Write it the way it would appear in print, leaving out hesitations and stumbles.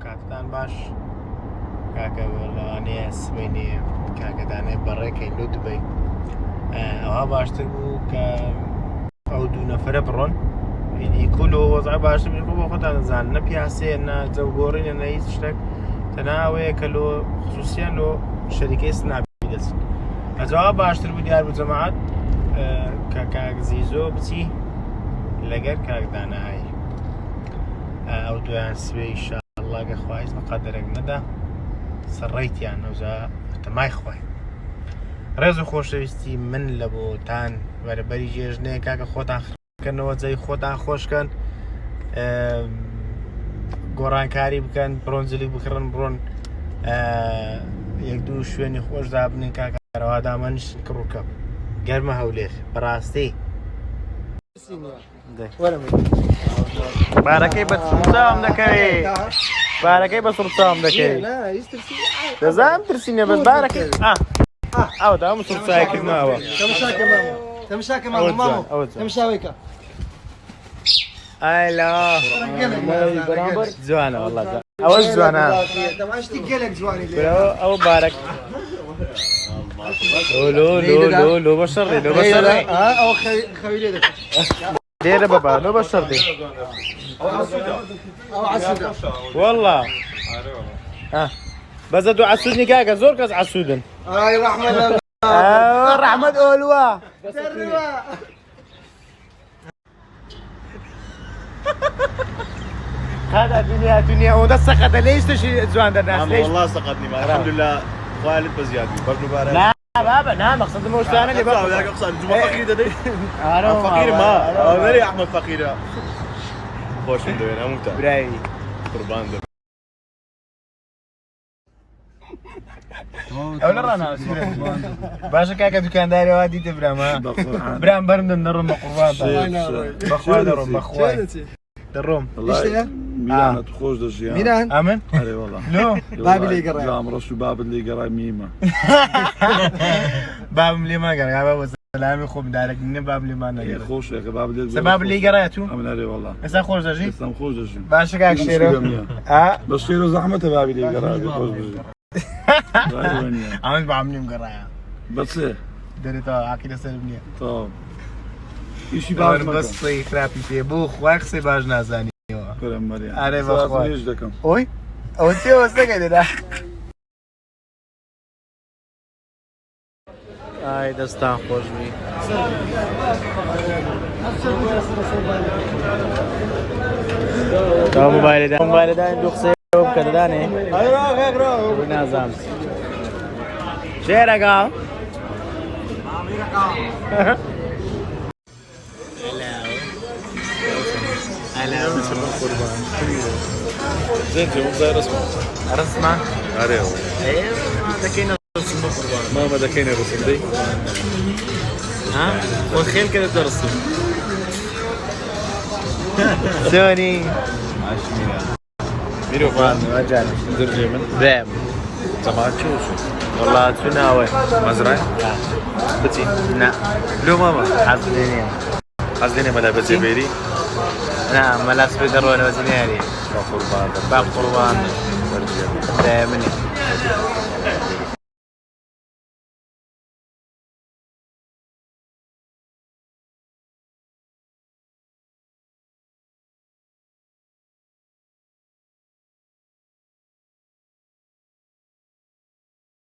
کاتتان باش کاکە لەوانەیە سبەینێ کاکەدانێ بەڕێکەی لۆ دوبەی ئەوها باشتر بوو کە ئەو دوو نەفرە بڕۆن کولەوە وەزع باشتر بۆ خۆتان دەزانن نە پیاسەیە نە جەوگۆڕینە نە هیچ شتێک تەنها ئەوەیە کە لۆ خصوصیان لۆ شەریکەی سنابی دەچن ئەجاوا باشتر بوو دیار بوو جەماعەت کە کاک زیزۆ بچی لەگەر کاکدانایی ئەو دویان سوێ ئینشاءالله گە خوایز بەقەدەرێک نەدا سەڕێیتیان ئەوجا تەمای خوای ڕێز و خۆشەویستی من لە بۆتان وەرەبەری ژێژنەیە کاکە خۆتان خڕکەنەوە جێی خۆتان خۆشکەن گۆڕانکاری بکەن بڕۆنجلی بکڕن بڕۆن یەک دوو شوێنی خۆشدا بنین کاکەڕەوا دامەنیش کڕووکە گەرمە هەولێر بەڕاستی بارەکەی بە سوورچاوم دەکەوێت بارەکەی بە سوورچاوم دەکەوێت دەزانم ترسینە بەس بارەکەی ئەوە دام سوورچاویکردنەوە تمشاكە ماما تمشاویکە ئایلا جوانە وەڵڵا ئەوەش جوانە دەماشتی گەلێک جوانی ئەوە بارەک لۆ بە شەڕێ لۆ بە شەڕێ ئەو خەوی لێ دەکەن لێرە بەبا لۆ بە شەڕێ وەڵڵا بەزە دوو عەسوودنی کاکە زۆر کەس عەسوودن ئای ڕەحمەت ڕەحمەت ئۆلووە هذا دنيا وده سقط ليش تشي جوان الناس ليش والله سقطني ما الحمد لله خالد بزياد برضو بارك لا بابا لا مقصد مو انا اللي بقى لا اقصد جمعه فقير ده فقير ما انا احمد فقير خوش عنده انا ممتع براي قربان ده اولا رانا باشا كاكا دكانداري وادي تبرما برام برندن نرم قربان بخوي درم بخوي الروم والله ميلان تخوش دجيان ميلان امن اي والله لو باب اللي قرا لا مرسو باب اللي قرا ميمه باب اللي ما قرا باب سلامي خوب دارك من باب اللي ما نقرا خوش يا باب اللي سباب اللي قراتو امن علي والله هسه خوش دجي هسه خوش دجي باشا كاك شيرو بس شيرو زحمه باب اللي قرا خوش دجي عمل بعملي مقرايا بس ايه دريتو عقيده سلمنيه طب ايش باز بس خرابي في بوخ واخسي باج نازاني كلام مريم أنا بخوي ايش دكم اوي او انت وسكت ده هاي دستان خوش بي تو موبایل ده دو قصه وبكذا داني ايوه ونازام شيرك هلا قربان زين جو زي رسمة ايوه ايوه دكينا رسمة قربان ماما دكينا رسم دي ها والخيل كده ترسم سوني عشمية ميرو فان رجال درجة من دام زمان شو والله تناوي مزرعة بتي لا لو ماما حظني حزينة ملابس بيري نعم ملاس بدرون وزنياري قربان باق قربان درجة دائما